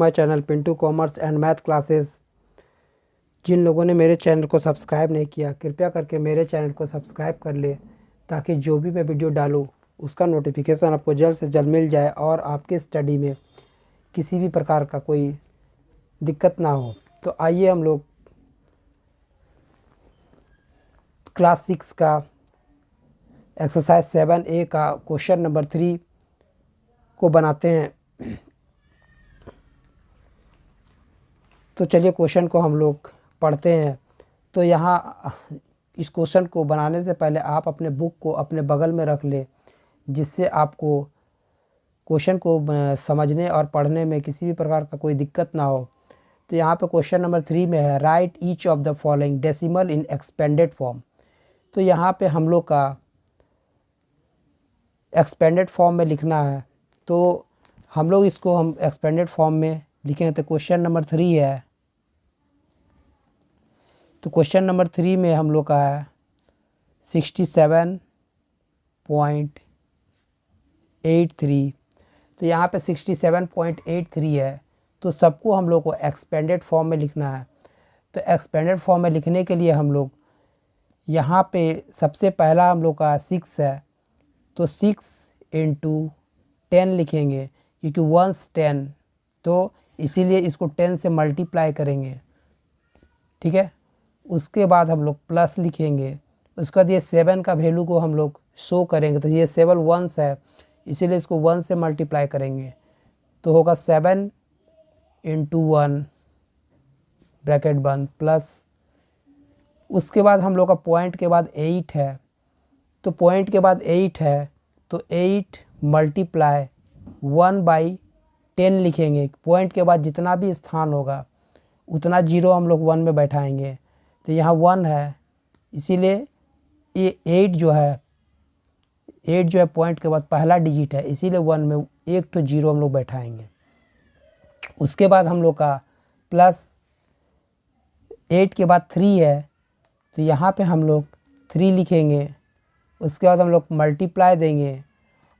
My channel Pintu commerce and math classes. जिन लोगों ने मेरे चैनल को सब्सक्राइब नहीं किया, कृपया करके मेरे चैनल को सब्सक्राइब कर ले, ताकि जो भी मैं वीडियो डालूँ उसका नोटिफिकेशन आपको जल्द से जल्द मिल जाए और आपके स्टडी में किसी भी प्रकार का कोई दिक्कत ना हो। तो आइए हम लोग क्लास 6 का एक्सरसाइज 7A का क्वेश्चन नंबर 3 को बनाते हैं। तो चलिए क्वेश्चन को हम लोग पढ़ते हैं। तो यहाँ इस क्वेश्चन को बनाने से पहले आप अपने बुक को अपने बगल में रख ले, जिससे आपको क्वेश्चन को समझने और पढ़ने में किसी भी प्रकार का कोई दिक्कत ना हो। तो यहाँ पे क्वेश्चन नंबर 3 में है right each of the following decimal in expanded form. तो यहाँ पे हम लोग का एक्सपेंडेड फॉर्म में लिखना है। तो हम लोग इसको हम एक्सपेंडेड फॉर्म में लिखेंगे। तो क्वेश्चन नंबर 3 है, तो क्वेश्चन नंबर 3 में हम लोग का है 67.83। तो यहाँ पे 67.83 है, तो सबको हम लोग को एक्सपेंडेड फॉर्म में लिखना है। तो एक्सपेंडेड फॉर्म में लिखने के लिए हम लोग यहाँ पे सबसे पहला हम लोग का 6 है, तो 6 × 10 लिखेंगे, क्योंकि 1 10, तो इसीलिए इसको 10 से मल्टीप्लाई करेंगे। ठीक है, उसके बाद हम लोग प्लस लिखेंगे। उसके बाद ये 7 का वैल्यू को हम लोग शो करेंगे। तो ये 7 1s है, इसीलिए इसको 1 से मल्टीप्लाई करेंगे, तो होगा 7 × 1 ब्रैकेट बंद प्लस। उसके बाद हम लोग का पॉइंट के बाद 8 है, तो पॉइंट के बाद 8 है, तो 8 मल्टीप्लाई 1/10 लिखेंगे। पॉइंट के बाद जितना भी स्थान होगा उतना जीरो हम लोग 1 में बैठाएंगे। तो यहाँ 1 है, इसीलिए ये 8 जो है पॉइंट के बाद पहला डिजिट है, इसीलिए 1 में 1 तो जीरो हम लोग बैठाएंगे। उसके बाद हम लोग का प्लस 8 के बाद 3 है, तो यहाँ पे हम लोग 3 लिखेंगे। उसके बाद हम लोग मल्टीप्लाई देंगे,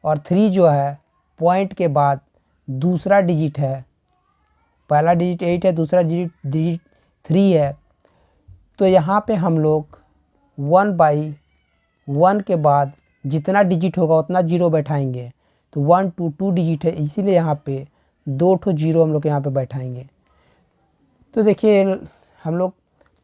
और 3 जो है पॉइंट के बाद दूसरा डिजिट है, पहला डिजिट 8 है, दूसरा डिजिट 3 है। तो यहाँ पे हम लोग 1/1 के बाद जितना डिजिट होगा उतना जीरो बैठाएंगे। तो 1 2 डिजिट है, इसीलिए यहाँ पे 2 जीरो हम लोग यहाँ पे बैठाएंगे। तो देखिए हम लोग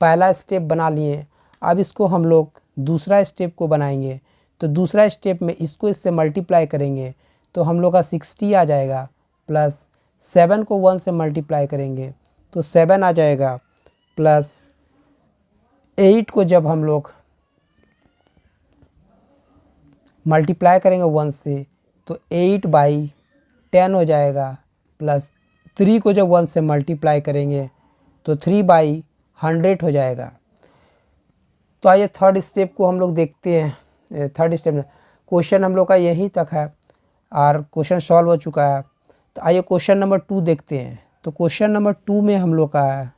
पहला स्टेप बना लिए। अब इसको हम लोग दूसरा स्टेप को बनाएंगे। तो दूसरा स्टेप में इसको इससे मल्टीप्लाई करेंगे, तो हम लोग का 60 आ जाएगा, प्लस 7 को 1 से मल्टीप्लाई करेंगे तो 7 आ जाएगा, प्लस 8 को जब हम लोग मल्टीप्लाई करेंगे 1 से तो 8/10 हो जाएगा, प्लस 3 को जब 1 से मल्टीप्लाई करेंगे तो 3/100 हो जाएगा। तो आइए थर्ड स्टेप को हम लोग देखते हैं। थर्ड स्टेप में क्वेश्चन हम लोग का यहीं तक है और क्वेश्चन सॉल्व हो चुका है। तो आइए क्वेश्चन नंबर 2 देखते हैं। तो क्वेश्चन नंबर 2 में हम लोग का है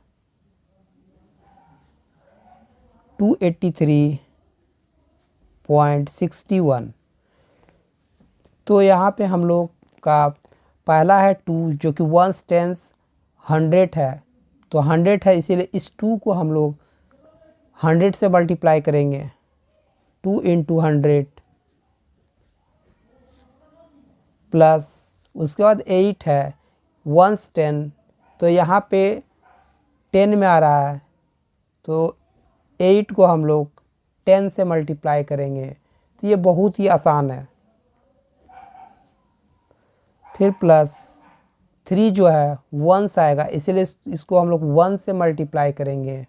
283.61। तो यहाँ पे हम लोग का पहला है 2, जो कि 1 10 100 है। तो 100 है, इसीलिए इस 2 को हम लोग 100 से मल्टीप्लाई करेंगे। 2 × 100 प्लस उसके बाद 8 है, 1 10, तो यहाँ पे 10 में आ रहा है, तो 8 को हम लोग 10 से मल्टीप्लाई करेंगे। तो ये बहुत ही आसान है। फिर प्लस 3 जो है 1 आएगा, इसीलिए इसको हम लोग 1 से मल्टीप्लाई करेंगे,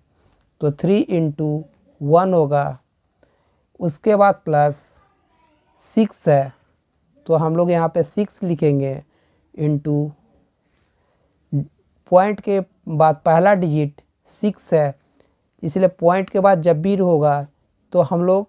तो 3 × 1 होगा। उसके बाद प्लस 6 है, तो हम लोग यहाँ पे 6 लिखेंगे, इंटू पॉइंट के बाद पहला डिजिट 6 है, इसलिए पॉइंट के बाद जब भी होगा तो हम लोग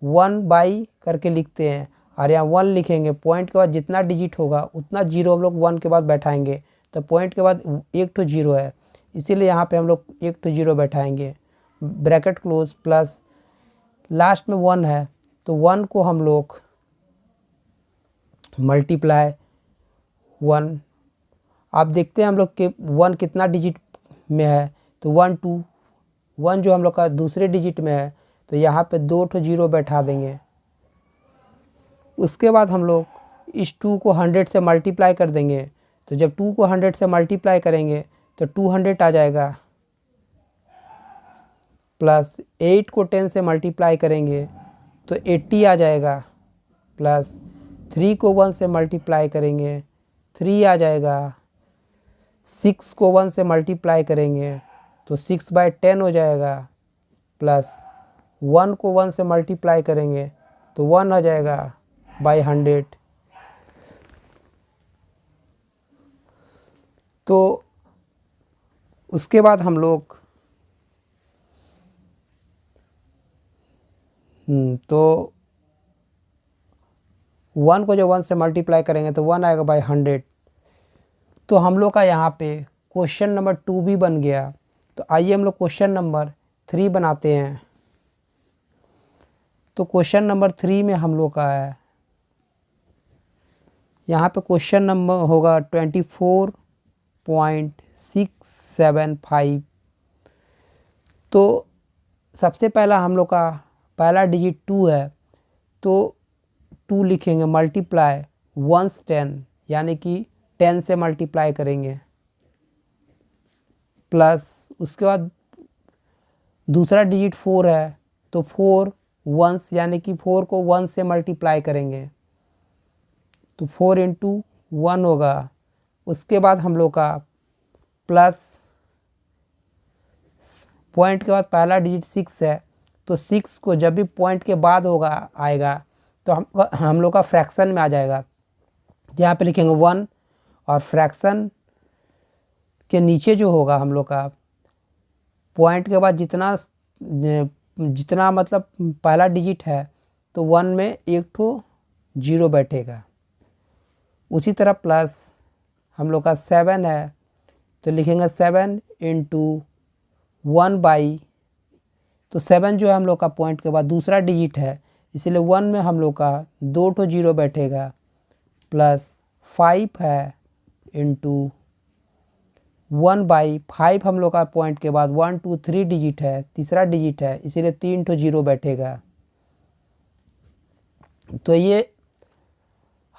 1/, करके लिखते हैं, और यहाँ 1 लिखेंगे। पॉइंट के बाद जितना डिजिट होगा उतना जीरो हम लोग 1 के बाद बैठाएंगे। तो पॉइंट के बाद 1 तो जीरो है, इसीलिए यहाँ पे हम लोग 1 तो जीरो बैठाएंगे, ब्रैकेट क्लोज, प्लस लास्ट में 1 है, तो 1 को हम लोग मल्टीप्लाई 1 आप देखते हैं हम लोग के 1 कितना डिजिट में है, तो 1 2 1 जो हम लोग का दूसरे डिजिट में है, तो यहाँ पे 2 ठो 0 बैठा देंगे। उसके बाद हम लोग इस 2 को 100 से मल्टीप्लाई कर देंगे। तो जब 2 को 100 से मल्टीप्लाई करेंगे तो 200 आ जाएगा, प्लस 8 को 10 से मल्टीप्लाई करेंगे तो 80 आ जाएगा, प्लस 3 को 1 से मल्टीप्लाई करेंगे 3 आ जाएगा, 6 को 1 से मल्टीप्लाई करेंगे तो 6/10 हो जाएगा, प्लस 1 को 1 से मल्टीप्लाई करेंगे तो 1 आ जाएगा बाई 100। तो उसके बाद हम लोग तो 1 को जब 1 से मल्टीप्लाई करेंगे तो 1 आएगा बाई 100। तो हम लोग का यहाँ पे क्वेश्चन नंबर 2 भी बन गया। तो आइए हम लोग क्वेश्चन नंबर 3 बनाते हैं। तो क्वेश्चन नंबर 3 में हम लोग का है, यहाँ पे क्वेश्चन नंबर होगा 24.675। तो सबसे पहला हम लोग का पहला डिजिट 2 है, तो 2 लिखेंगे मल्टीप्लाई 1 10, यानी कि 10 से मल्टीप्लाई करेंगे, प्लस उसके बाद दूसरा डिजिट 4 है, तो 4 1 यानी कि 4 को 1 से मल्टीप्लाई करेंगे तो 4 × 1 होगा। उसके बाद हम लोग का प्लस पॉइंट के बाद पहला डिजिट 6 है, तो 6 को जब भी पॉइंट के बाद होगा आएगा तो हम लोग का फ्रैक्शन में आ जाएगा। यहाँ पे लिखेंगे 1 और फ्रैक्शन के नीचे जो होगा हम लोग का पॉइंट के बाद जितना मतलब पहला डिजिट है तो 1 में एक ठो 0 बैठेगा। उसी तरह प्लस हम लोग का 7 है, तो लिखेंगे 7 × 1/, तो 7 जो है हम लोग का पॉइंट के बाद दूसरा डिजिट है, इसलिए 1 में हम लोग का 2 ठो 0 बैठेगा, प्लस 5 है × 1/5 हम लोग का पॉइंट के बाद 1 2 3 डिजिट है, तीसरा डिजिट है, इसीलिए 3 ठो 0 बैठेगा। तो ये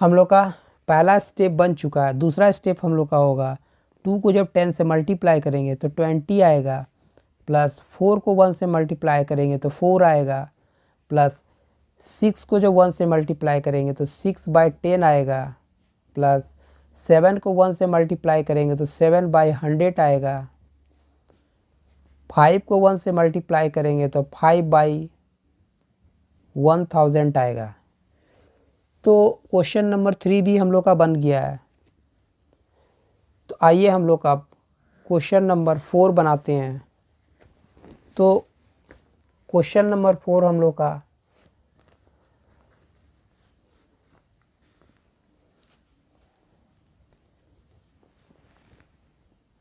हम लोग का पहला स्टेप बन चुका है। दूसरा स्टेप हम लोग का होगा 2 को जब 10 से मल्टीप्लाई करेंगे तो 20 आएगा, प्लस 4 को 1 से मल्टीप्लाई करेंगे तो 4 आएगा, प्लस 6 को जब 1 से मल्टीप्लाई करेंगे तो 6/10 आएगा, प्लस 7 को 1 से मल्टीप्लाई करेंगे तो 7/100 आएगा, 5 को 1 से मल्टीप्लाई करेंगे तो 5/1000 आएगा। तो क्वेश्चन नंबर 3 भी हम लोग का बन गया है। तो आइए हम लोग अब क्वेश्चन नंबर 4 बनाते हैं। तो क्वेश्चन नंबर 4 हम लोग का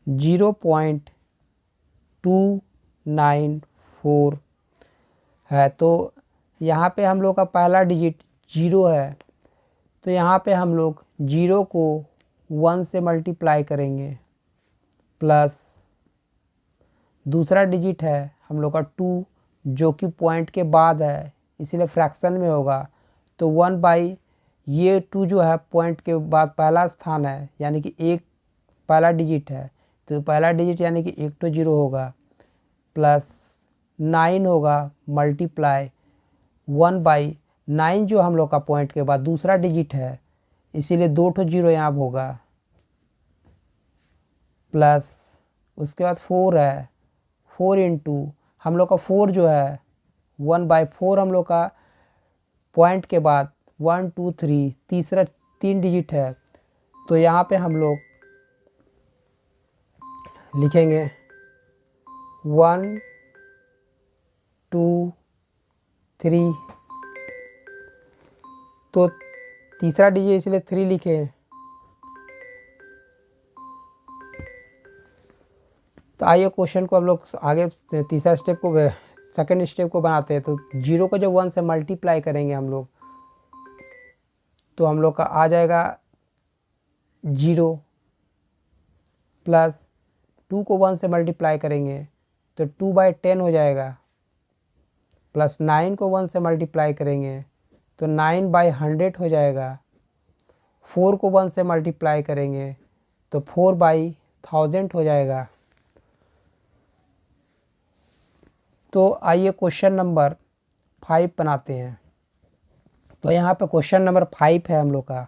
(0.294) है। तो यहाँ पे हम लोग का पहला डिजिट 0 है, तो यहाँ पे हम लोग 0 को 1 से मल्टीप्लाई करेंगे, प्लस दूसरा डिजिट है हम लोग का 2 जो कि पॉइंट के बाद है, इसीलिए फ्रैक्शन में होगा, तो 1/, ये 2 जो है पॉइंट के बाद पहला स्थान है, यानी कि एक पहला डिजिट है, तो पहला डिजिट यानी कि 1 तो 0 होगा, प्लस 9 होगा मल्टीप्लाई 1/9 जो हम लोग का पॉइंट के बाद दूसरा डिजिट है, इसीलिए 2 ठो 0 यहाँ होगा, प्लस उसके बाद 4 है, 4 × हम लोग का 4 जो है 1/4 हम लोग का पॉइंट के बाद 1 2 3 तीसरा 3 डिजिट है, तो यहाँ पे हम लोग लिखेंगे 1 2 3, तो तीसरा डिजिट इसलिए 3 लिखे। तो आइए क्वेश्चन को हम लोग आगे तीसरा स्टेप को सेकंड स्टेप को बनाते हैं। तो 0 को जब 1 से मल्टीप्लाई करेंगे हम लोग, तो हम लोग का आ जाएगा 0, प्लस 2 को 1 से मल्टीप्लाई करेंगे तो 2/10 हो जाएगा, प्लस 9 को 1 से मल्टीप्लाई करेंगे तो 9/100 हो जाएगा, 4 को 1 से मल्टीप्लाई करेंगे तो 4/1000 हो जाएगा। तो आइए क्वेश्चन नंबर 5 बनाते हैं। तो यहाँ पे क्वेश्चन नंबर 5 है हम लोग का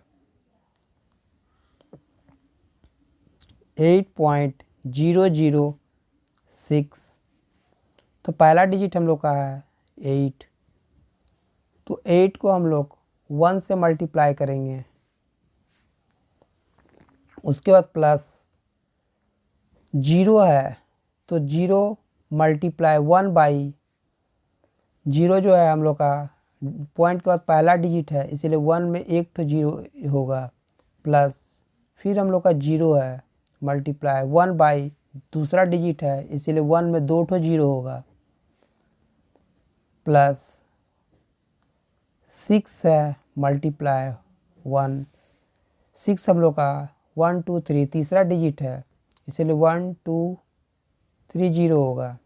8.006। तो पहला डिजिट हम लोग का है 8, तो 8 को हम लोग 1 से मल्टीप्लाई करेंगे, उसके बाद प्लस 0 है तो 0 मल्टीप्लाई 1/0 जो है हम लोग का पॉइंट के बाद पहला डिजिट है इसीलिए 1 में एक तो 0 होगा, प्लस फिर हम लोग का 0 है मल्टीप्लाई 1/ दूसरा डिजिट है इसीलिए 1 में 2 तो 0 होगा, प्लस 6 है मल्टीप्लाई 1, 6 हम लोग का 1 2 3 तीसरा डिजिट है इसीलिए 1 2 3 0 होगा।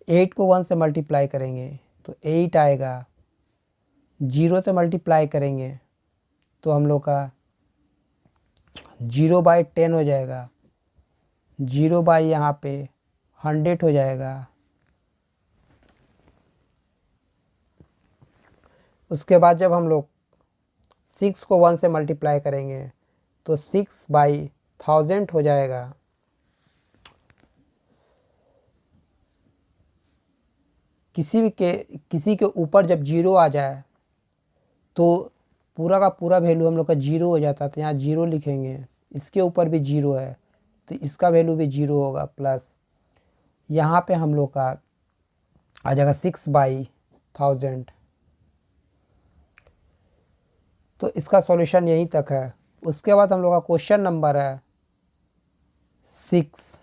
8 को 1 से मल्टीप्लाई करेंगे तो 8 आएगा, 0 से मल्टीप्लाई करेंगे तो हम लोग का 0/10 हो जाएगा, 0 यहाँ पे 100 हो जाएगा। उसके बाद जब हम लोग 6 को 1 से मल्टीप्लाई करेंगे तो 6/1000 हो जाएगा। किसी के ऊपर जब 0 आ जाए तो पूरा का पूरा वैल्यू हम लोग का 0 हो जाता है, तो यहाँ 0 लिखेंगे, इसके ऊपर भी 0 है तो इसका वैल्यू भी 0 होगा, प्लस यहाँ पे हम लोग का आ जाएगा 6/1000। तो इसका सॉल्यूशन यहीं तक है। उसके बाद हम लोग का क्वेश्चन नंबर है 6।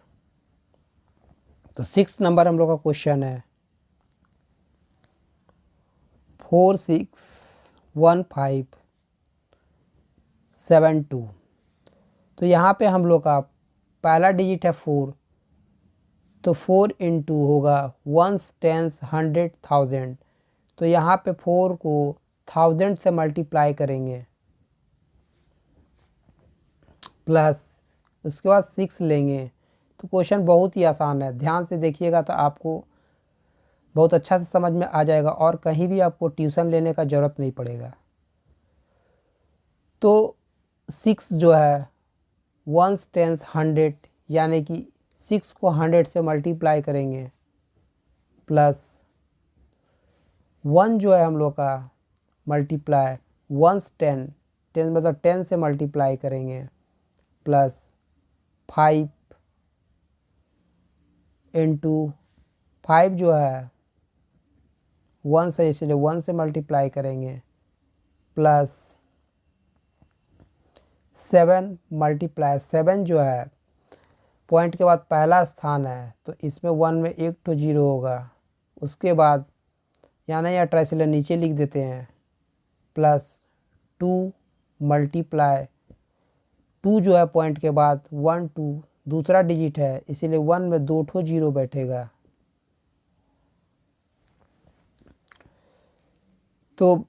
तो 6 नंबर हम लोग का क्वेश्चन है 461572। तो यहाँ पे हम लोग का पहला डिजिट है 4, तो 4 × होगा 1s 10s 100 1000, तो यहाँ पे 4 को 1000 से मल्टीप्लाई करेंगे, प्लस उसके बाद 6 लेंगे। तो क्वेश्चन बहुत ही आसान है, ध्यान से देखिएगा तो आपको बहुत अच्छा से समझ में आ जाएगा और कहीं भी आपको ट्यूशन लेने का ज़रूरत नहीं पड़ेगा। तो 6 जो है 1s 10s 100 यानी कि 6 को 100 से मल्टीप्लाई करेंगे, प्लस 1 जो है हम लोग का मल्टीप्लाई 1s 10 मतलब 10 से मल्टीप्लाई करेंगे, प्लस 5 × 5 जो है 1 से इसलिए 1 से मल्टीप्लाई करेंगे, प्लस 7 मल्टीप्लाई 7 जो है पॉइंट के बाद पहला स्थान है तो इसमें 1 में एक तो 0 होगा, उसके बाद यहाँ नहीं अट्रा इसलिए नीचे लिख देते हैं, प्लस 2 मल्टीप्लाई 2 जो है पॉइंट के बाद 1 2 दूसरा डिजिट है इसीलिए 1 में 2 तो 0 बैठेगा। तो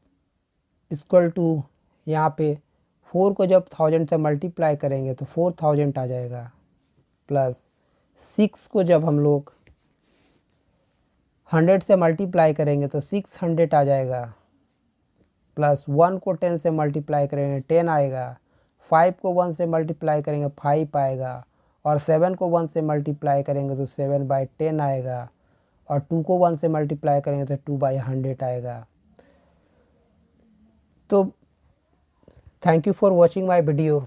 इक्वल टू यहाँ पे 4 को जब 1000 से मल्टीप्लाई करेंगे तो 4000 आ जाएगा, प्लस 6 को जब हम लोग 100 से मल्टीप्लाई करेंगे तो 600 आ जाएगा, प्लस 1 को 10 से मल्टीप्लाई करेंगे 10 आएगा, 5 को 1 से मल्टीप्लाई करेंगे 5 आएगा, और 7 को 1 से मल्टीप्लाई करेंगे तो 7/10 आएगा, और 2 को 1 से मल्टीप्लाई करेंगे तो 2/100 आएगा। तो thank you for watching my video.